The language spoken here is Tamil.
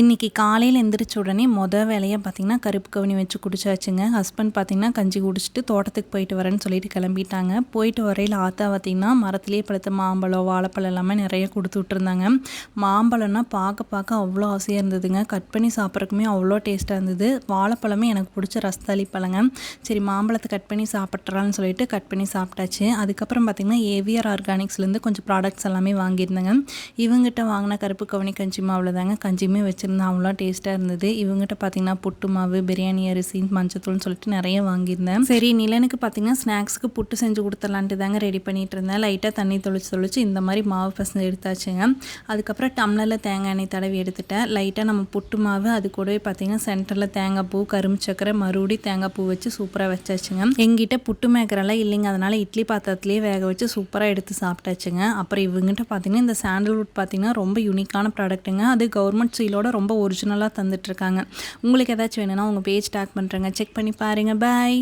இன்றைக்கி காலையில் எந்திரிச்ச உடனே வேலையாக பார்த்திங்கன்னா கருப்பு கவுனி வச்சு குடிச்சாச்சுங்க. ஹஸ்பண்ட் பார்த்திங்கன்னா கஞ்சி குடிச்சிட்டு தோட்டத்துக்கு போயிட்டு வரேன்னு சொல்லிட்டு கிளம்பிட்டாங்க. போயிட்டு வரையில் ஆத்தா பார்த்திங்கன்னா மரத்துலேயே பழுத்த மாம்பழம் வாழைப்பழம் எல்லாமே நிறைய கொடுத்து விட்ருந்தாங்க. மாம்பழம்னா பார்க்க அவ்வளோ ஆசையாக இருந்ததுங்க. கட் பண்ணி சாப்பிட்றதுக்குமே அவ்வளோ டேஸ்ட்டாக இருந்தது. வாழைப்பழமே எனக்கு பிடிச்ச ரஸ்தாளி பழங்க. சரி மாம்பழத்தை கட் பண்ணி சாப்பிட்றான்னு சொல்லிட்டு கட் பண்ணி சாப்பிட்டாச்சு. அதுக்கப்புறம் பார்த்திங்கன்னா ஏவிஆர் ஆர்கானிக்ஸ்லேருந்து கொஞ்சம் ப்ராடக்ட்ஸ் எல்லாமே வாங்கியிருந்தேங்க. இவங்ககிட்ட வாங்கின கருப்பு கவுனி கஞ்சி மாவில் தாங்க கஞ்சியுமே வச்சுருந்தேன். அவ்வளோ டேஸ்ட்டாக இருந்தது. இவங்ககிட்ட பார்த்திங்கன்னா புட்டு மாவு, பிரியாணி அரிசி, மஞ்சத்தூள்னு சொல்லிட்டு நிறைய வாங்கியிருந்தேன். சரி நிலனுக்கு பார்த்திங்கன்னா ஸ்நாக்ஸுக்கு புட்டு செஞ்சு கொடுத்துடலான்ட்டு தாங்க ரெடி பண்ணிகிட்டு இருந்தேன். லைட்டாக தண்ணி தொளிச்சு இந்த மாதிரி மாவு பசங்க எடுத்தாச்சுங்க. அதுக்கப்புறம் டம்ளரில் தேங்காய் எண்ணெய் தடவி எடுத்துட்டேன். லைட்டாக நம்ம புட்டு மாவு அது கூடவே பார்த்திங்கன்னா சென்டரில் தேங்காய் பூ, கரும்பு சக்கரை, மறுபடியும் தேங்காய் பூ வச்சு சூப்பராக வச்சாச்சுங்க. எங்கிட்ட புட்டு மேக்கரெல்லாம் இல்லைங்க. அதனால் இட்லி பாத்திரத்துலேயே வேக வச்சு சூப்பராக எடுத்து சாப்பிட்டாச்சுங்க. அப்புறம் இவங்ககிட்ட பார்த்திங்கன்னா இந்த சாண்டல்வுட் பார்த்திங்கன்னா ரொம்ப யூனிக்கான ப்ராடக்ட்டுங்க. அது கவர்மெண்ட் சீலோட ரொம்ப ஒரிஜினலாக தந்துட்டுருக்காங்க. உங்களுக்கு ஏதாச்சும் வேணும்னா உங்கள் பேஜ் டேக் பண்ணுறேங்க, செக் பண்ணி பாருங்கள். பாய்.